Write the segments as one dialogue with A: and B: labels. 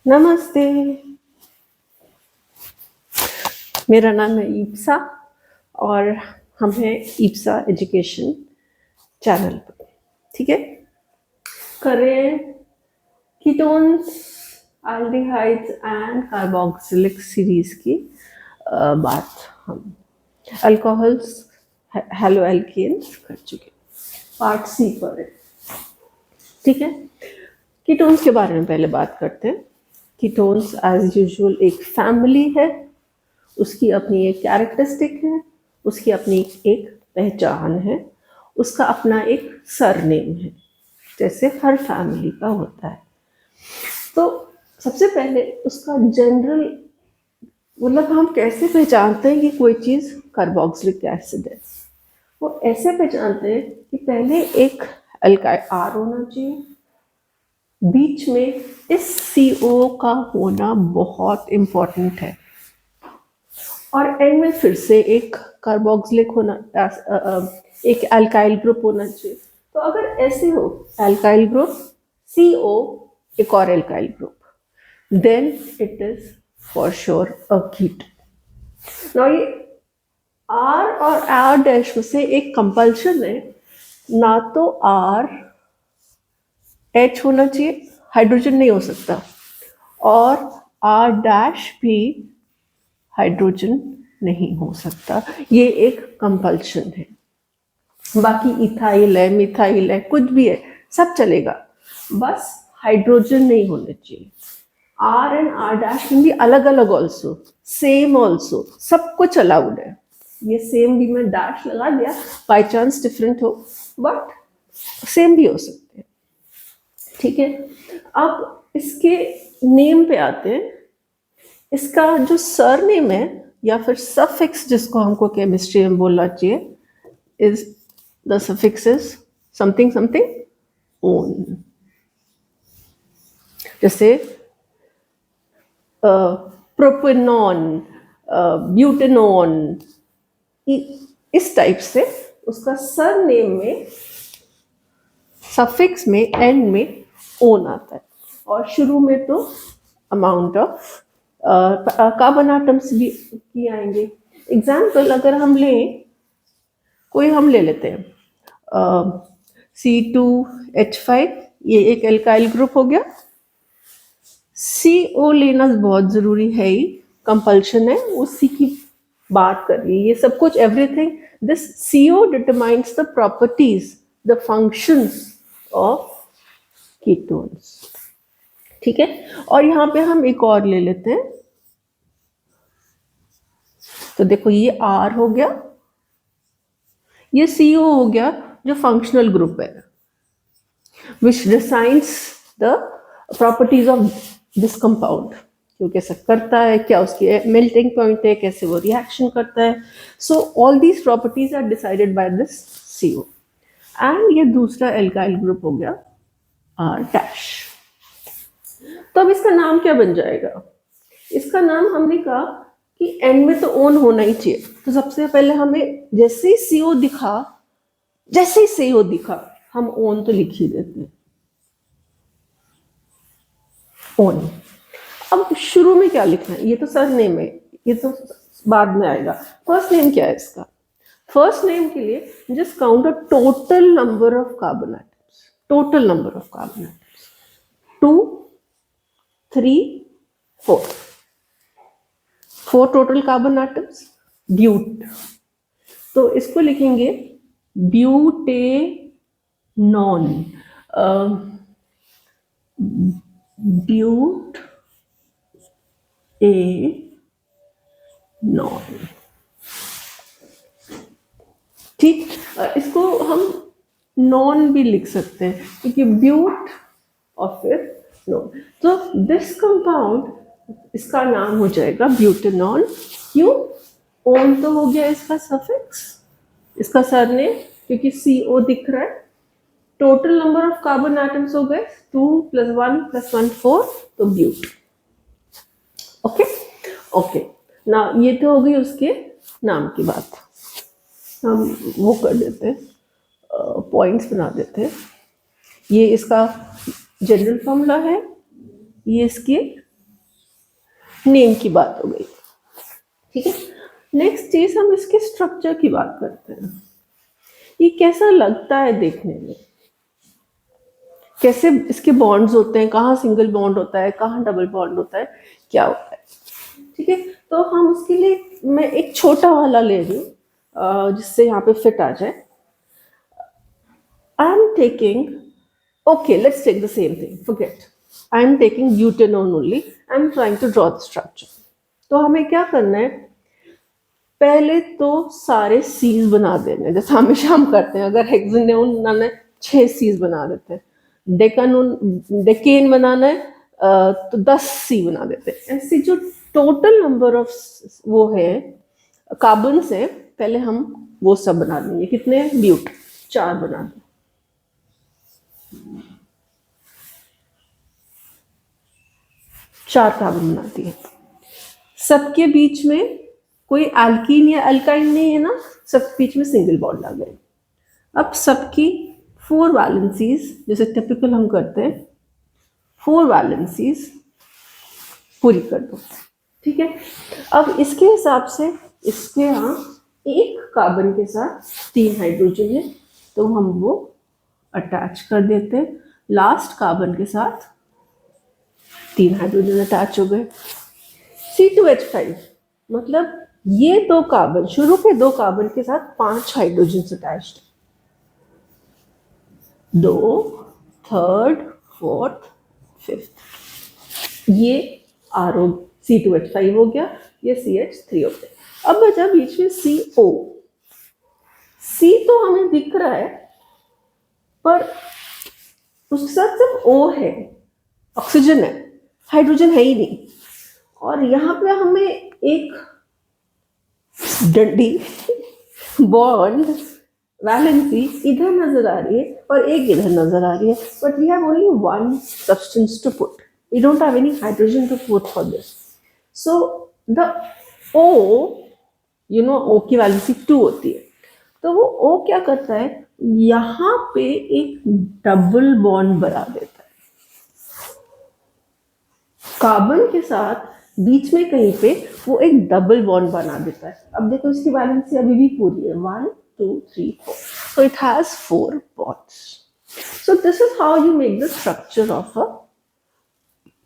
A: नमस्ते। मेरा नाम है ईप्सा और हम हैं ईप्सा एजुकेशन चैनल पर। ठीक है, करें ketones, aldehydes and carboxylic series की बात हम अल्कोहल्स, हेलो एल्केन्स कर चुके। पार्ट सी पर है। ठीक है, कीटोन्स के बारे में पहले बात करते हैं। कीटोन्स एज यूजुअल एक फैमिली है, उसकी अपनी एक कैरेक्टरिस्टिक है, उसकी अपनी एक पहचान है, उसका अपना एक सरनेम है, जैसे हर फैमिली का होता है। तो सबसे पहले उसका जनरल मतलब हम कैसे पहचानते हैं कि कोई चीज़ कार्बोक्सिलिक एसिड है। वो ऐसे पहचानते हैं कि पहले एक अल्काइल आर होना चाहिए, बीच में इस CO का होना बहुत इम्पोर्टेंट है, और एंड में फिर से एक कार्बोक्सिलिक होना, एक अल्काइल ग्रुप होना चाहिए। तो अगर ऐसे हो अल्काइल ग्रुप, CO, एक और alkyl group, then it is for sure a keto. Now ये R और R डैश में से एक कंपल्शन है, ना तो R H होना चाहिए, हाइड्रोजन नहीं हो सकता, और R डैश भी हाइड्रोजन नहीं हो सकता। ये एक कंपल्शन है। बाकी इथाइल है, मिथाइल है, कुछ भी है, सब चलेगा, बस हाइड्रोजन नहीं होना चाहिए। R and R dash can be अलग अलग ऑल्सो, सेम ऑल्सो, सब कुछ अलाउड है। ये सेम भी मैं डैश लगा दिया, बाई चांस डिफरेंट हो, बट सेम भी हो सकते हैं। ठीक है, अब इसके नेम पे आते हैं। इसका जो सरनेम है या फिर सफिक्स, जिसको हमको केमिस्ट्री में बोलना चाहिए, is the suffix is something something own. जैसे प्रोपेनॉन, ब्यूटेनॉन, इस टाइप से उसका सरनेम में सफिक्स में एंड में ओन आता है, और शुरू में तो अमाउंट ऑफ कार्बन आटम्स भी की आएंगे। एग्जाम्पल अगर हम लें, कोई हम ले लेते हैं C2H5, ये एक एल्काइल ग्रुप हो गया। CO लेना बहुत जरूरी है ही, कंपल्शन है, उसी की बात कर रही है ये सब कुछ, everything this CO determines the properties, the functions of ketones. ठीक है, और यहां पे हम एक और ले लेते हैं। तो देखो ये R हो गया, ये CO हो गया जो फंक्शनल ग्रुप है, which decides the properties of this compound, जो कैसे करता है, क्या उसकी मेल्टिंग पॉइंट है, कैसे वो रिएक्शन करता है। So all these properties are decided by this CO। And ये दूसरा एल्काइल ग्रुप हो गया R डैश। तो अब इसका नाम क्या बन जाएगा? इसका नाम हमने कहा कि एंड में तो ओन होना ही चाहिए, तो सबसे पहले हमें जैसे ही CO दिखा, जैसे ही CO दिखा, हम ओन तो लिख ही देते हैं, ओन। अब शुरू में क्या लिखना है? ये तो सरनेम है, ये तो बाद में आएगा। फर्स्ट नेम क्या है इसका? फर्स्ट नेम के लिए just count the total number of carbon atoms, total number of carbon atoms, 2, 3, 4, 4 total carbon atoms, but. तो इसको लिखेंगे ब्यूटेनॉन, ब्यूट ए नॉन। ठीक, इसको हम नॉन भी लिख सकते हैं, क्योंकि ब्यूट और फिर नॉन, तो दिस कंपाउंड, इसका नाम हो जाएगा ब्यूटेनॉन। क्यों? ओन तो हो गया इसका सफिक्स, इसका सरनेम, क्योंकि CO दिख रहा है। Total number of carbon atoms हो गए 2 + 1 + 1 4, तो ब्यूट। ओके ओके, ना ये तो हो गई उसके नाम की बात। हम वो कर देते हैं, पॉइंट्स बना देते हैं। ये इसका जनरल फॉर्मूला है, ये इसके नेम की बात हो गई, ठीक है। नेक्स्ट चीज हम इसके स्ट्रक्चर की बात करते हैं। ये कैसा लगता है देखने में, कैसे इसके बॉन्ड्स होते हैं, कहाँ सिंगल बॉन्ड होता है, कहाँ डबल बॉन्ड होता है, क्या होता है, ठीक है। तो हम उसके लिए मैं एक छोटा वाला ले रही हूँ जिससे यहाँ पे फिट आ जाए। I am taking, okay, let's take the same thing, forget, I am taking butanone only, I am trying to draw the structure। तो हमें क्या करना है, पहले तो सारे सीज बना देने हैं, जैसे हमेशा हम करते हैं। अगर हेक्सेनोन बनाना है 6 सीज बना देते हैं, डेकेन बनाना है तो 10 सी बना देते हैं। ऐसे जो टोटल नंबर ऑफ वो है कार्बन से, पहले हम वो सब बना देंगे। कितने, ब्यूट 4 बना दें, 4 कार्बन बनाती है। सबके बीच में कोई एल्कीन या अल्काइन नहीं है ना, सबके बीच में सिंगल बॉन्ड आ गए। अब सबकी 4 वैलेंसीज, जैसे टिपिकल हम करते हैं, 4 वैलेंसीज पूरी कर दो, ठीक है। अब इसके हिसाब से इसके यहाँ एक कार्बन के साथ 3 हाइड्रोजन है, तो हम वो अटैच कर देते हैं। लास्ट कार्बन के साथ 3 हाइड्रोजन अटैच हो गए। C2H5 मतलब ये 2 कार्बन, शुरू के 2 कार्बन के साथ 5 hydrogen attached, 2, third, fourth, fifth, ये RO C2H5 हो गया, ये CH3 हो गया। अब बचा बीच में CO। C तो हमें दिख रहा है, पर उसके साथ सिर्फ O है, ऑक्सीजन है, हाइड्रोजन है ही नहीं। और यहाँ पे हमें एक डंडी बॉन्ड वैलेंसी इधर नजर आ रही है और एक इधर नजर आ रही है, but we have only one substance to put, we don't have any hydrogen to put for this. So the O, you know, O की वैलेंसी 2 होती है, तो वो O क्या करता है, यहाँ पे एक डबल बॉन्ड बना देता है कार्बन के साथ, बीच में कहीं पे वो एक डबल बॉन्ड बना देता है। अब देखो इसकी वैलेंसी अभी भी पूरी है, 1 2 3 4, so it has 4 bonds। So this is how you make the structure of a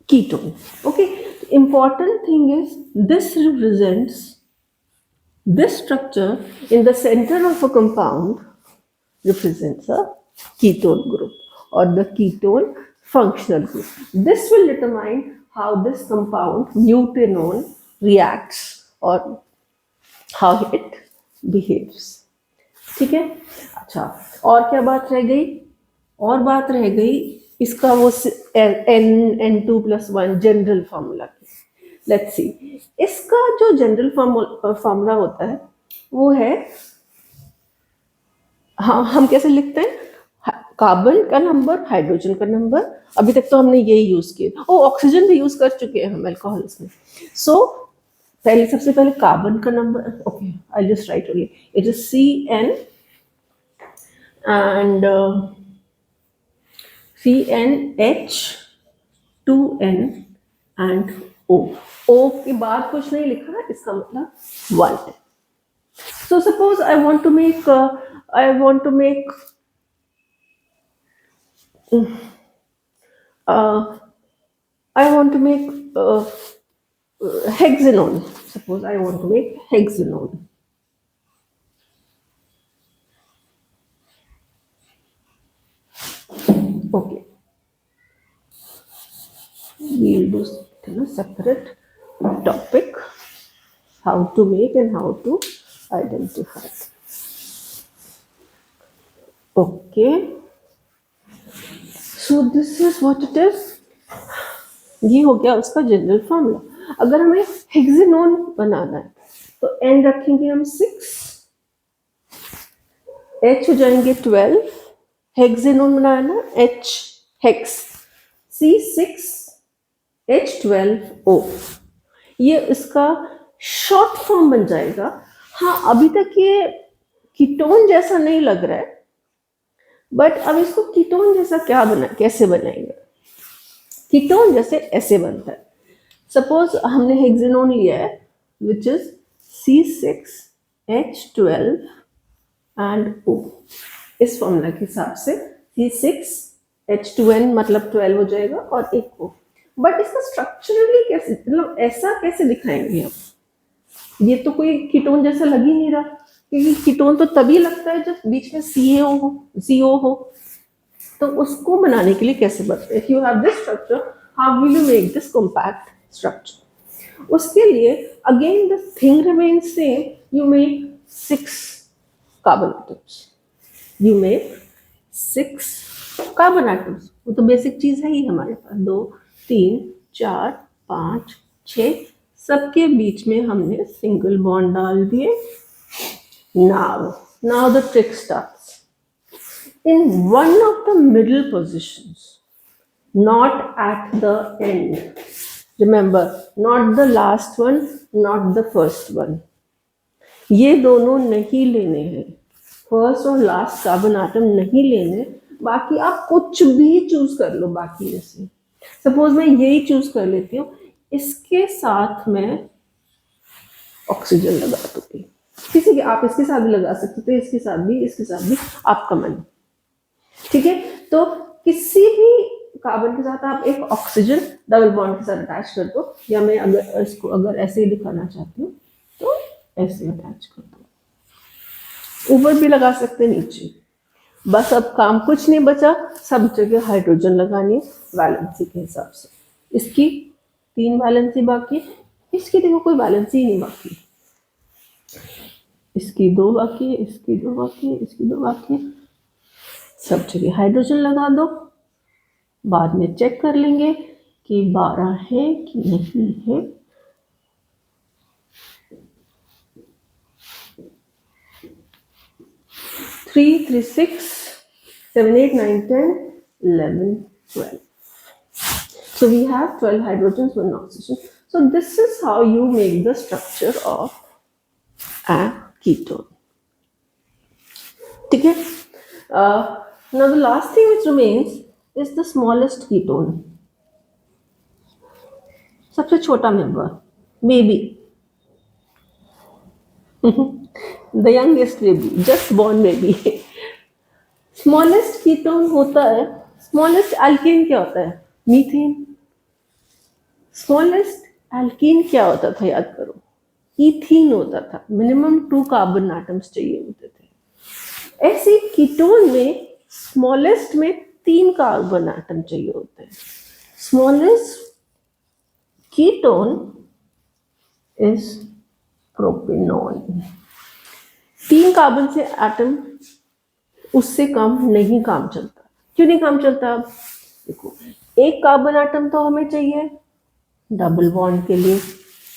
A: ketone, okay। Important thing is this represents, this structure in the center of a compound represents a ketone group or the ketone functional group. This will determine how this compound butanone reacts or how it behaves, ठीक है। अच्छा, और क्या बात रह गई, और बात रह गई इसका वो N2+1 जनरल फार्मूला की। लेट्स सी, इसका जो जनरल फार्मूला होता है वो है, हाँ, हम कैसे लिखते हैं, कार्बन का नंबर, हाइड्रोजन का नंबर। अभी तक तो हमने यही यूज किए, ओ ऑक्सीजन भी यूज कर चुके हैं हम अल्कोहल्स में। सो पहले, सबसे पहले कार्बन का number, okay, I just right only, it is CN and CNH 2N and O के बाद कुछ नहीं लिखा है, इसका मतलब 1 है। So suppose I want to make hexanone. Suppose I want to make hexanone. Okay, we'll do a separate topic, how to make and how to identify. Okay, so this is what it is। ये हो गया उसका general formula. अगर हमें हेक्सेनोन बनाना है तो N रखेंगे हम 6, H हो जाएंगे 12, हेक्सेनोन बनाना H हेक्स, C6 H12O, ये इसका शॉर्ट फॉर्म बन जाएगा। हाँ, अभी तक ये कीटोन जैसा नहीं लग रहा है, बट अब इसको कीटोन जैसा क्या कैसे बनाएंगे। कीटोन जैसे ऐसे बनता है, सपोज हमने हेक्सेनोन लिया है which is C6H12 and O। इस फॉर्मूला के हिसाब से C6H2N मतलब 12 हो जाएगा और एक O। बट इसका स्ट्रक्चरली कैसे, मतलब ऐसा कैसे दिखाएंगे हम? ये तो कोई कीटोन जैसा लग ही नहीं रहा, क्योंकि कीटोन तो तभी लगता है जब बीच में CO हो। तो उसको बनाने के लिए कैसे बनते हैं? If you have this structure, how will you make this compact structure? उसके लिए again the thing remains same, you make 6 carbon atoms, you make 6 carbon atoms. वो तो बेसिक चीज है ही हमारे पास। 2 3 4 5 6, सबके बीच में हमने सिंगल बॉन्ड डाल दिए। now the trick starts. In one of the middle positions, not at the end, remember, not the last one, not the first one, ये दोनों नहीं लेने हैं, फर्स्ट और लास्ट कार्बन आटम नहीं लेने। बाकी आप कुछ भी चूज कर लो बाकी में से। सपोज मैं यही चूज कर लेती हूँ, इसके साथ मैं ऑक्सीजन लगा दूंगी, किसी के, आप इसके साथ भी लगा सकते थे, इसके साथ भी, इसके साथ भी, आपका मन। ठीक है, तो किसी भी कार्बन के साथ आप एक ऑक्सीजन डबल बॉन्ड के साथ अटैच कर दो, या मैं अगर इसको अगर ऐसे ही दिखाना चाहती हूँ तो ऐसे अटैच कर दो, ऊपर भी लगा सकते, नीचे। बस अब काम कुछ नहीं बचा, सब जगह हाइड्रोजन लगानी वैलेंसी के हिसाब से। इसकी 3 वैलेंसी बाकी, इसकी देखो कोई वैलेंसी ही नहीं बाकी, इसकी 2 बाकी, इसकी 2 बाकी, इसकी 2 बाकी, सब जगह हाइड्रोजन लगा दो। बाद में चेक कर लेंगे कि 12 है कि नहीं है। Three, 3, 6, 7, 8, 9, 10, 11, 12. So we have 12 hydrogens, 1 oxygen. So this is how you make the structure of a ketone. Okay. Now the last thing which remains is the smallest ketone. सबसे छोटा member, baby. The youngest baby, just born baby. Smallest ketone होता है, smallest alkene क्या होता है? Methane. Smallest alkene क्या होता था, याद करो, इथीन होता था। मिनिमम 2 कार्बन एटम्स चाहिए होते थे। ऐसे कीटोन में स्मॉलेस्ट में 3 कार्बन एटम चाहिए होते हैं। Smallest ketone is propanone. 3 carbon से एटम, उससे कम नहीं काम चलता। क्यों नहीं काम चलता? देखो, 1 कार्बन एटम तो हमें चाहिए डबल बॉन्ड के लिए,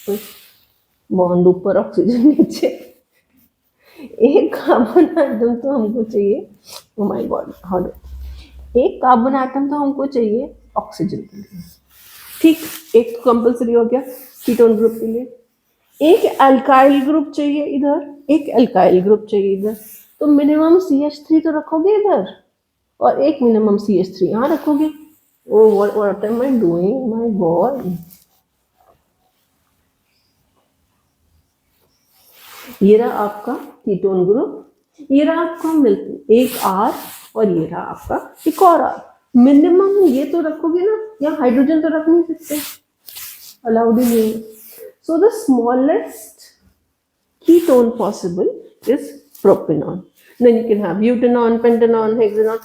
A: तो बॉन्ड ऊपर ऑक्सीजन नीचे। 1 कार्बन एटम तो हमको चाहिए, oh my God, how 1 carbon atom तो हमको चाहिए ऑक्सीजन के लिए। ठीक, एक तो कंपल्सरी हो गया कीटोन ग्रुप के लिए। एक अल्काइल ग्रुप चाहिए इधर, एक अल्काइल ग्रुप चाहिए इधर, तो मिनिमम CH3 तो रखोगे इधर, और एक मिनिमम CH3 यहाँ रखोगे। Oh what am I doing my God. ये रहा आपका कीटोन ग्रुप, ये रहा आपका मिल्क, एक R, और ये रहा आपका एक और R। मिनिमम ये तो रखोगे ना, या हाइड्रोजन तो रख नहीं सकते, अलाउड ही नहीं है। So the smallest ketone possible is propanol. Then you can have butanol, pentanol, hexanol,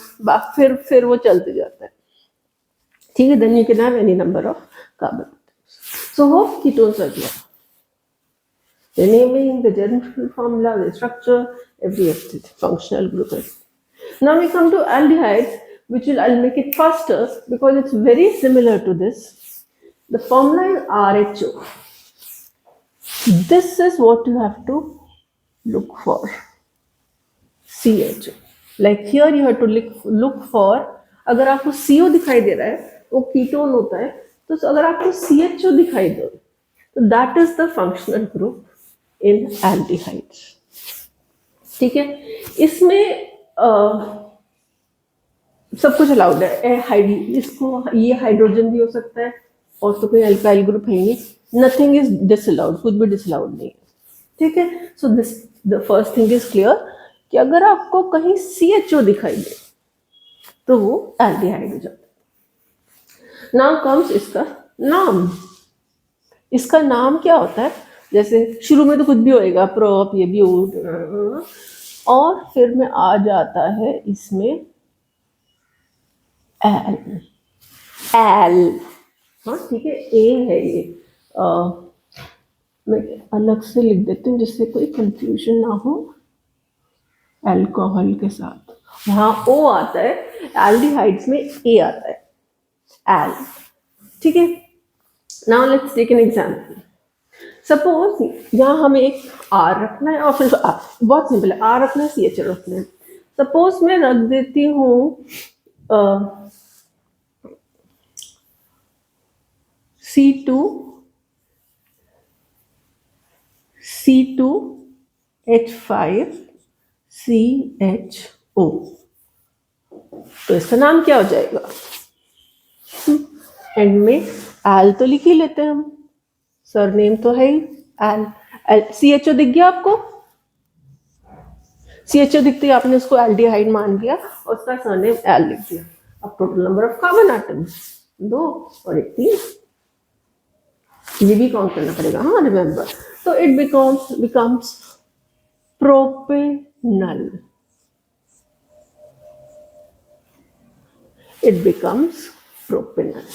A: फिर वो चलते जाता है। ठीक है, then you can have any number of carbon atoms. So hope ketones are clear. The naming, the general formula, the structure, every functional group. Now we come to aldehydes, which I'll make it faster because it's very similar to this. The formula is RHO. This is what you have to look for. CHO. Like here you have to look for, अगर आपको CO दिखाई दे रहा है वो ketone होता है, तो अगर आपको CHO दिखाई दे तो that is the functional group in aldehydes. ठीक है, इसमें सब कुछ अलाउड है। इसको ये हाइड्रोजन भी हो सकता है, और तो कोई अल्काइल ग्रुप है ही नहीं, नथिंग इज डिसअलाउड, कुछ भी डिसअलाउड नहीं है, ठीक है। So this the first thing is clear कि अगर आपको कहीं CHO दिखाई दे तो वो एल्डिहाइड हो जाता है। नाउ कम्स इसका नाम। इसका नाम क्या होता है? जैसे शुरू में तो कुछ भी होएगा, प्रोप, ये भी और फिर में आ जाता है इसमें एल। एल, हाँ ठीक है, ए है ये। मैं अलग से लिख देती हूँ जिससे कोई कंफ्यूजन ना हो। अल्कोहल के साथ वहाँ ओ आता है, एल्डिहाइड्स में ए आता है, एल, ठीक है। Now let's take an example. Suppose यहाँ हमें एक आर रखना है और फिर बहुत सिंपल है, आर रखना है, CHO रखना है। सपोज मैं रख देती हूँ C2H5CHO, तो इसका नाम क्या हो जाएगा? एंड में एल तो लिख ही लेते हैं हम, सरनेम तो है ही एल। CHO दिख गया आपको? CHO दिखते ही आपने उसको एल्डिहाइड मान लिया और उसका सरनेम एल लिख दिया। अब total number of carbon atoms 2 और 1 3, ये भी काउंट करना पड़ेगा, हाँ रिमेम्बर। तो it becomes propanal. It becomes propanol.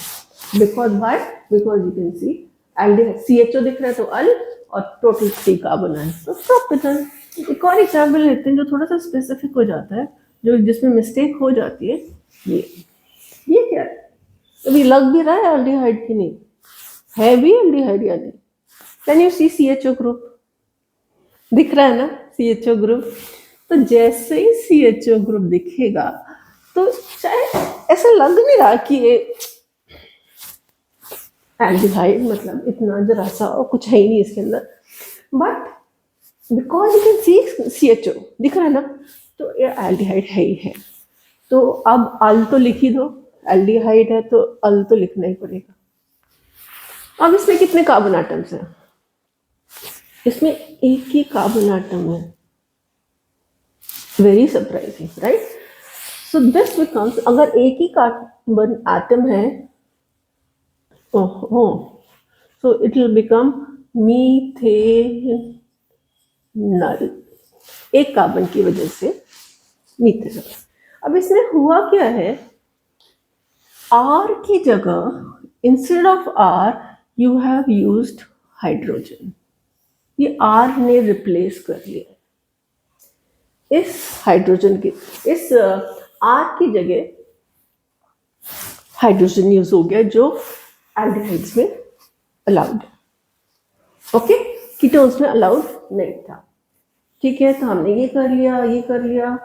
A: Because why? Because you can see aldehyde, CHO दिख रहा है तो अल और टोटल 3 कार्बन है तो प्रोपेनल। एक और एग्जाम्पल लेते हैं जो थोड़ा सा स्पेसिफिक हो जाता है, जो जिसमें मिस्टेक हो जाती है। ये क्या है? अभी लग भी रहा है एल्डिहाइड की नहीं है, भी एल्डिहाइड या नहीं? Can you see CHO group? दिख रहा है ना CHO ग्रुप? तो जैसे ही CHO ग्रुप दिखेगा तो चाहे ऐसा लग नहीं रहा कि ये एल्डिहाइड, मतलब इतना जरा सा और कुछ है ही नहीं इसके अंदर, but because you can see CHO दिख रहा है ना, तो ये एल्डिहाइड है ही है। तो अब अल तो लिख ही दो, एल्डिहाइड है तो अल तो लिखना ही पड़ेगा। अब इसमें कितने कार्बन एटम्स हैं? इसमें एक ही कार्बन एटम है, very surprising right. So this becomes, अगर एक ही कार्बन एटम है, so it will become methanal, एक कार्बन की वजह से मीथेनल। अब इसमें हुआ क्या है, आर की जगह instead of R you have used hydrogen. ये आर ने रिप्लेस कर लिया इस हाइड्रोजन की, इस आर की जगह हाइड्रोजन यूज हो गया जो एल्डिहाइड्स में अलाउड है, ओके, कीटोन्स में अलाउड नहीं था, ठीक है। तो हमने ये कर लिया, ये कर लिया।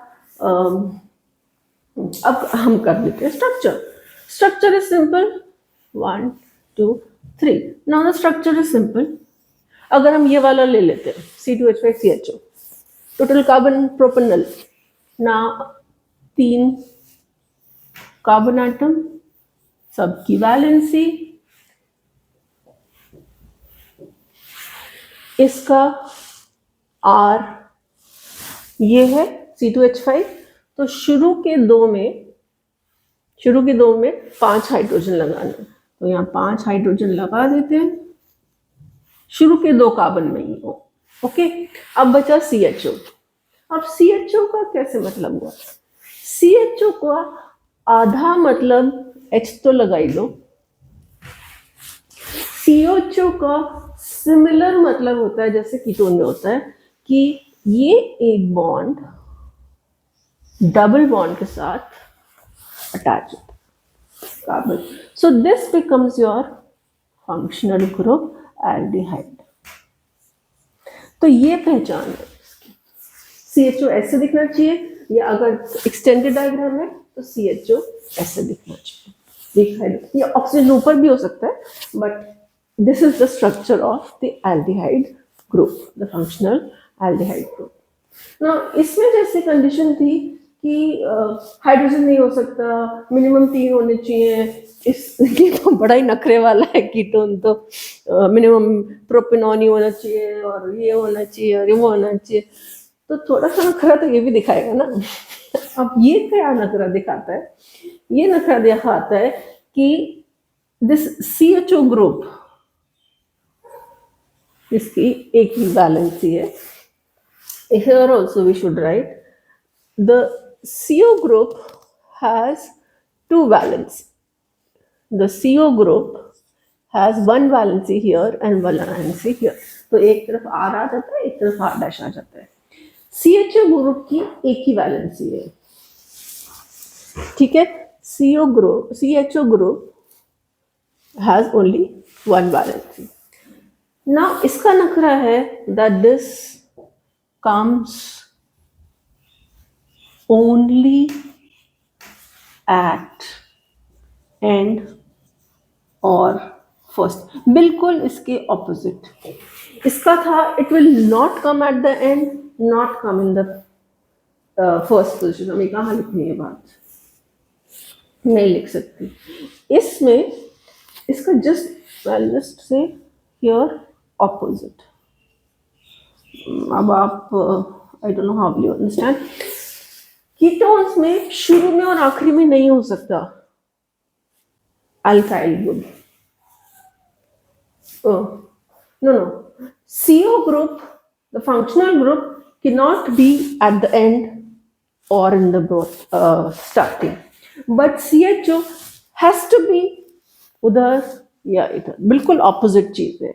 A: अब हम कर लेते हैं structure. Structure is simple, 1 2 3। Now the structure is simple. अगर हम ये वाला ले लेते हैं C2H5CHO, टोटल कार्बन प्रोपेनल ना, 3 कार्बन एटम, सबकी वैलेंसी, इसका R ये है C2H5, तो शुरू के दो में 5 हाइड्रोजन लगाने, तो यहाँ 5 हाइड्रोजन लगा देते हैं शुरू के 2 कार्बन में ही हो, ओके। अब बचा CHO। अब CHO का कैसे मतलब हुआ? CHO का आधा मतलब H तो लगाई लो, CHO का सिमिलर मतलब होता है जैसे कीटोन में होता है कि ये एक बॉन्ड डबल बॉन्ड के साथ अटैच होता है carbon. So this becomes your functional group aldehyde. तो ये पहचान है CHO ऐसे दिखना चाहिए, या अगर एक्सटेंडेड डायग्राम है तो CHO ऐसे दिखना चाहिए। ये ऑक्सीजन ऊपर भी हो सकता है, but this is the structure of the aldehyde group, the functional aldehyde group. Now इसमें जैसे कंडीशन थी कि हाइड्रोजन नहीं हो सकता, मिनिमम 3 होने चाहिए। इस ये तो बड़ा ही नखरे वाला है कीटोन तो, मिनिमम प्रोपेनॉन ही होना चाहिए और ये होना चाहिए और वो होना चाहिए। तो थोड़ा सा नखरा तो ये भी दिखाएगा ना। अब ये क्या नखरा दिखाता है? ये नखरा दिखाता है कि दिस CHO ग्रुप, इसकी एक ही वैलेंसी है। Here also we should write the CO group has 2 valency. The CO group has 1 valency here and 1 valency here. तो एक तरफ R आ जाता है, एक तरफ R डैश आ जाता है। CHO ग्रुप की एक ही वैलेंसी है, ठीक है। CHO group has only 1 valency. Now इसका नखरा है that this comes only at end or first, बिल्कुल इसके ऑपोजिट। इसका था it will not come at the end, not come in the first position। हमें कहाँ लिखनी है बात? नहीं लिख सकती। इसमें इसका just से here opposite। अब आप I don't know how you understand। Ketones में शुरू में और आखिरी में नहीं हो सकता alkyl group. No, CO group, the functional group cannot be at the end or in the starting, but CHO has to be उधर या इधर, बिल्कुल ऑपोजिट चीज है।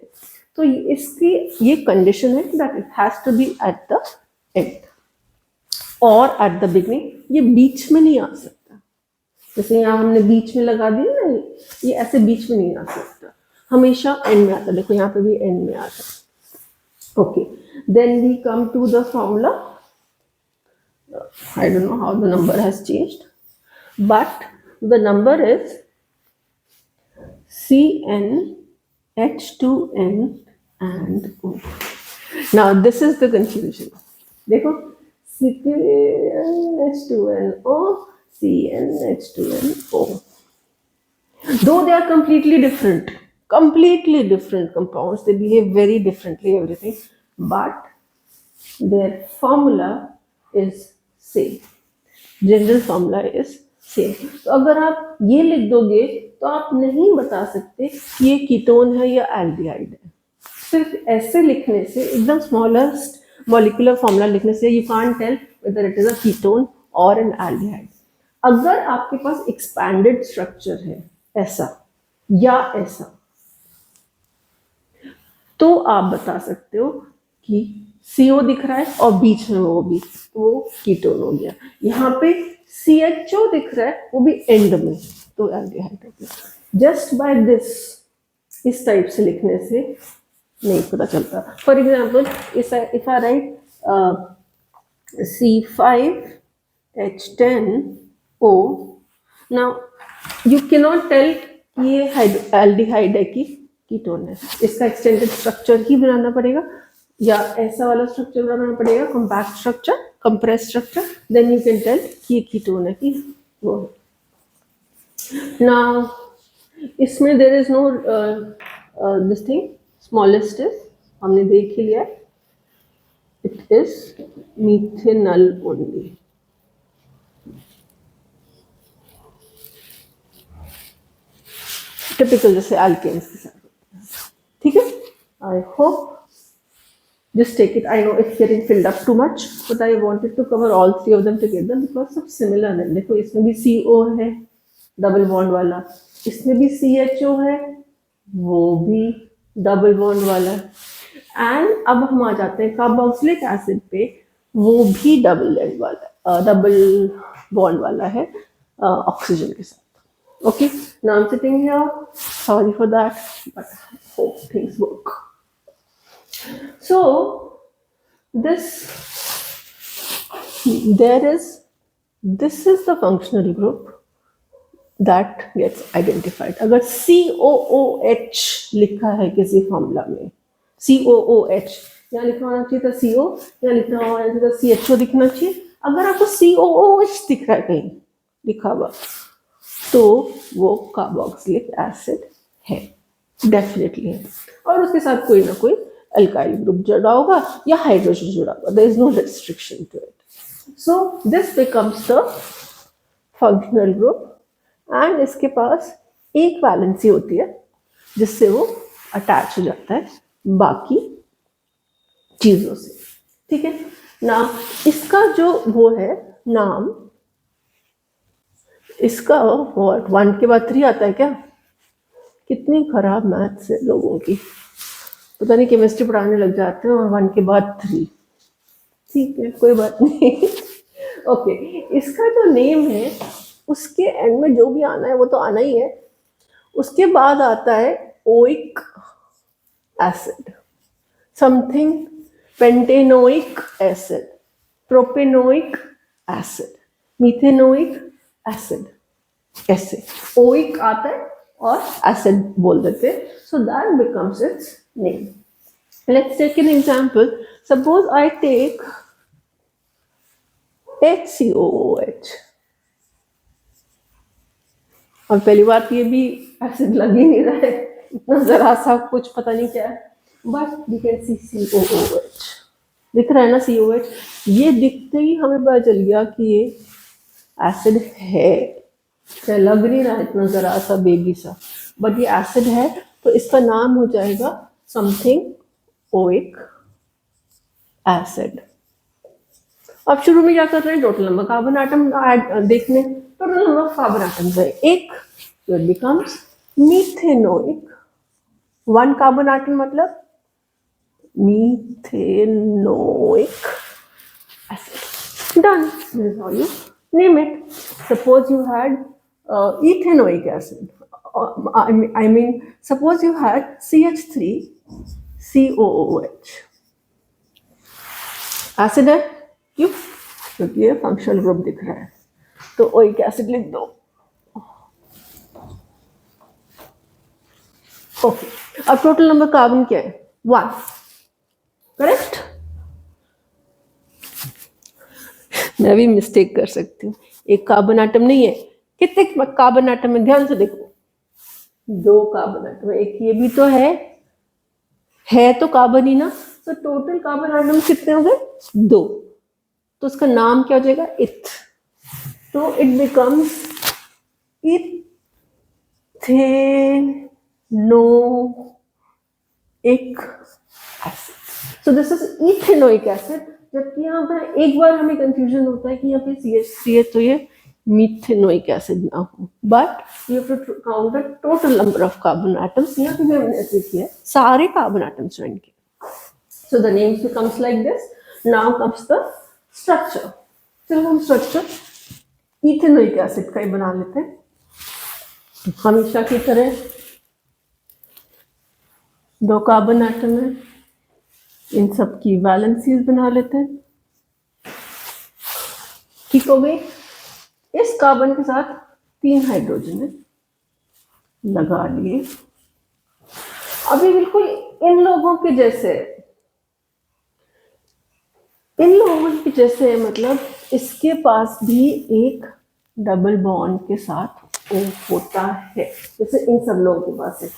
A: तो इसकी ये कंडीशन है that it has to be at the end और at the beginning। ये बीच में नहीं आ सकता, जैसे यहाँ हमने बीच में लगा दिया ना, ये ऐसे बीच में नहीं आ सकता, हमेशा एंड में आता। देखो यहाँ पे भी एंड में आता है। Okay, then we come to the formula. I don't know how the number has changed, but the number is CnH2n and O. Now this is the confusion। देखो CnH2nO, CnH2nO, though they are completely different compounds, they behave very differently, everything, but their formula is same, general formula is same. तो अगर आप ये लिख दोगे तो आप नहीं बता सकते कि ये कीटोन है या एल्डिहाइड है। सिर्फ ऐसे लिखने से, एकदम स्मॉलेस्ट मॉलिक्यूलर फॉर्मूला लिखने से you can't tell whether it is a ketone और एन एल्डिहाइड। अगर आपके पास एक्सपैंडेड स्ट्रक्चर है ऐसा या ऐसा, तो आप बता सकते हो कि CO दिख रहा है और बीच में वो भी, तो वो कीटोन हो गया। यहाँ पे CHO दिख रहा है, वो भी एंड में, तो एल्डिहाइड हो गया। जस्ट बाय दिस, इस टाइप से लिखने से नहीं पता चलता। For example if I write C5H10O, now you cannot tell ये एल्डिहाइड है कि कीटोन है। इसका एक्सटेंडेड स्ट्रक्चर ही बनाना पड़ेगा या ऐसा वाला स्ट्रक्चर बनाना पड़ेगा, compact structure, compress structure, then you can tell कि ये कीटोन है कि वो। नाउ इसमें there is no this thing, smallest is हमने देख ही लिया, it is methanol only. Typical जैसे एल्केन्स के साथ, ठीक है। I hope just take it। I know it's getting filled up too much, but I wanted to cover all 3 of them together because सब similar है। देखो इसमें भी CO है डबल बॉन्ड वाला, इसमें भी CHO है, वो भी डबल बॉन्ड वाला, एंड अब हम आ जाते हैं कार्बोक्सिलिक एसिड पे, वो भी डबल बॉन्ड वाला है ऑक्सीजन के साथ। Okay, now I am sitting here, sorry for that, but hope things work. So this is the functional group that gets identified। अगर COOH लिखा है किसी फॉर्मूला में, COOH, यहाँ लिखना होना चाहिए था CO, यहाँ लिखना होना चाहिए था CHO दिखना चाहिए, अगर आपको COOH दिख रहा है कहीं लिखा हुआ, तो वो कार्बोक्सिलिक एसिड है, डेफिनेटली है। और उसके साथ कोई ना कोई अल्काइल ग्रुप जुड़ा होगा या हाइड्रोजन जुड़ा होगा, there is no restriction to it. So this becomes the functional group, and इसके पास एक वैलेंसी होती है जिससे वो अटैच हो जाता है बाकी चीजों से, ठीक है ना। इसका जो वो है नाम, इसका व्हाट 1 के बाद 3 आता है क्या? कितनी खराब मैथ्स है लोगों की, पता नहीं केमिस्ट्री पढ़ाने लग जाते हैं और 1 के बाद 3, ठीक है कोई बात नहीं। ओके, इसका जो नेम है उसके एंड में जो भी आना है वो तो आना ही है। उसके बाद आता है oic acid, something pentanoic acid, propanoic acid, methanoic acid, ऐसे ओइक आता है और एसिड बोल देते हैं। So that becomes its name. Let's take an example. Suppose I take HCOOH. और पहली बात ये भी एसिड लग ही नहीं रहा है, इतना जरा सा कुछ पता नहीं क्या है, but we can see COOH दिख रहा है ना। COH ये दिखते ही हमें पता चल गया कि ये एसिड है, क्या लग नहीं रहा है इतना जरा सा बेबी सा, बट ये एसिड है। तो इसका नाम हो जाएगा समथिंग ओइक एसिड। अब शुरू में क्या कर रहे हैं, टोटल नंबर कार्बन आटम देखने, total number of carbon atoms है 1, so it becomes methanoic. 1 carbon atom मतलब methanoic acid. Done, this is how you name it. Suppose you had ethanoic acid. I mean, suppose you had CH3COOH. Acid है, क्यों? क्योंकि ये functional group दिख रहा है, तो ओइक एसिड लिख दो। ओके, अब टोटल नंबर कार्बन क्या है? 1, करेक्ट। मैं भी मिस्टेक कर सकती हूँ, एक कार्बन आटम नहीं है, कितने कार्बन आटम है ध्यान से देखो, 2 कार्बन आटम, एक ये भी तो है तो कार्बन ही ना। तो टोटल कार्बन आटम कितने हो गए? 2। तो उसका नाम क्या हो जाएगा? इथ। तो it becomes ethanoic acid. So this is ethanoic acid. जबकि यहाँ पर एक बार हमें कंफ्यूजन होता है कि यहाँ पे CH3 है तो ये मीथेनोइक एसिड ना हो, but you have to count the total number of carbon atoms. यहाँ पे हमने ऐसे किया सारे कार्बन एटम्स ज्वाइन किए। So the names becomes like this. Now comes the structure. चलो हम स्ट्रक्चर इथेनोइक एसिड का ही बना लेते हैं हमेशा की तरह। 2 कार्बन एटम है, इन सब की वैलेंसीज बना लेते हैं, ठीक हो गई। इस कार्बन के साथ 3 हाइड्रोजन है, लगा लिए। अभी बिल्कुल इन लोगों के जैसे, मतलब इसके पास भी एक डबल बॉन्ड के साथ O होता है, जैसे इन सब लोगों के पास है।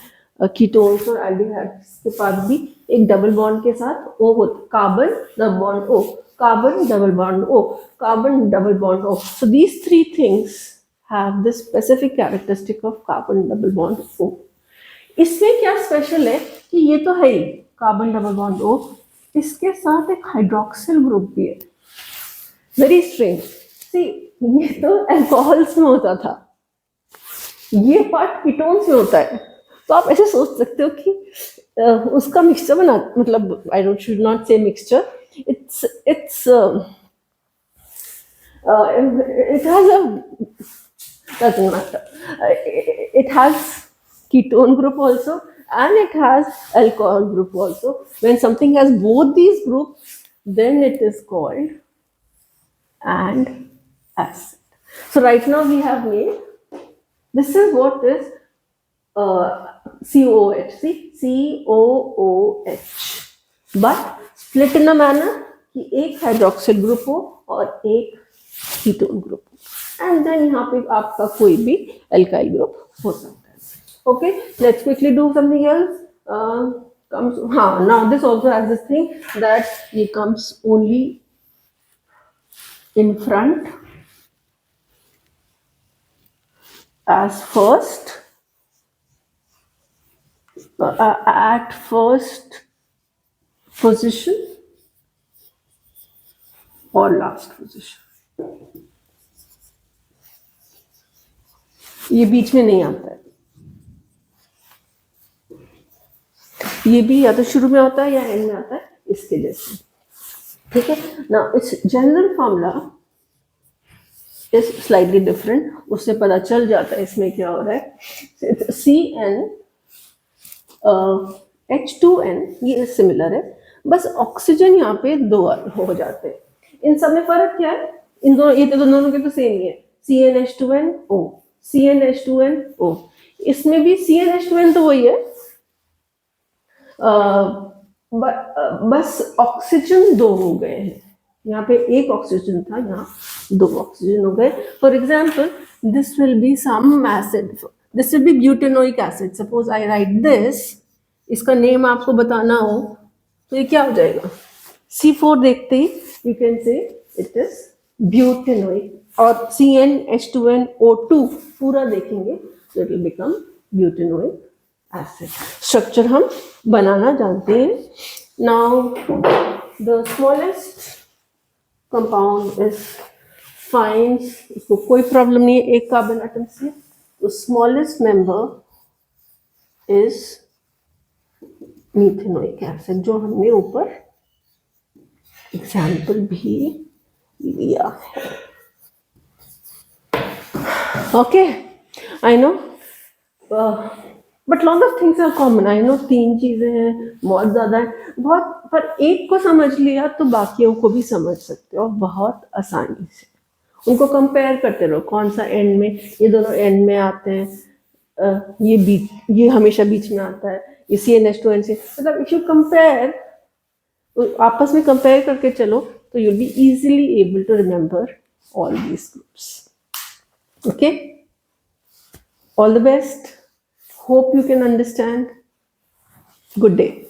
A: कीटोन्स और एल्डिहाइड्स के पास भी एक डबल बॉन्ड के साथ O होता, carbon double bond O, carbon double bond O, carbon double bond O. So these 3 things have the specific characteristic of carbon double bond O. इसमें क्या स्पेशल है कि ये तो है ही कार्बन डबल बॉन्ड O, इसके साथ एक हाइड्रोक्सिल ग्रुप भी है। Very strange. सी, ये तो अल्कोहल्स में होता था, ये पार्ट कीटोन्स में होता है। तो आप ऐसे सोच सकते हो कि उसका मिक्सचर बना, मतलब आई डोंट शुड नॉट से mixture, it's it has a, doesn't matter, it has ketone group also and it has alcohol group also. When something has both these groups, then it is called and acid. So right now we have made, this is what is COOH, see COOH, but split in a manner कि एक hydroxyl group हो और एक ketone group, and then यहाँ पे आपका कोई भी एल्काइल ग्रुप हो सकता है. Okay, let's quickly do something else. comes now this also has this thing that it comes only in front as first at first position or last position. ये बीच में नहीं आता है, ये भी या तो शुरू में आता है या एंड में आता है, इसके जैसे. ठीक है ना. It's general formula is slightly different, उससे पता चल जाता है इसमें क्या हो रहा है. CnH2n ये सिमिलर है, बस ऑक्सीजन यहाँ पे 2 हो जाते हैं. इन सब में फर्क क्या है? इन दोनों, ये तो दोनों के तो सेम ही है. CnH2nO, CnH2nO. इसमें भी CnH2n तो वही है, बस ऑक्सीजन 2 हो गए हैं. यहाँ पे एक ऑक्सीजन था, यहाँ 2 ऑक्सीजन हो गए. For example, this will be some acid, this will be butanoic acid. Suppose I write this, इसका नेम आपको बताना हो तो ये क्या हो जाएगा? C4 देखते ही you can say it is butanoic, और CnH2nO2 पूरा देखेंगे तो it will become butanoic acid. Structure हम बनाना जानते हैं. Now the smallest compound is फाइंस, इसको कोई प्रॉब्लम नहीं है एक कार्बन एटम से. तो smallest member is methanoic acid, जो हमने ऊपर एग्जाम्पल भी लिया है. Okay, I know, but lot of things are common. I know 3 चीजें हैं, बहुत ज्यादा है, बहुत, पर एक को समझ लिया तो बाकियों को भी समझ सकते हो बहुत आसानी से. उनको कंपेयर करते रहो, कौन सा एंड में, ये दोनों एंड में आते हैं, ये बीच, ये हमेशा बीच में आता है, ये CnH2n से. मतलब इफ यू कंपेयर, आपस में कंपेयर करके चलो तो you'll be easily able to remember all these groups. Okay, all the best, hope you can understand. Good day.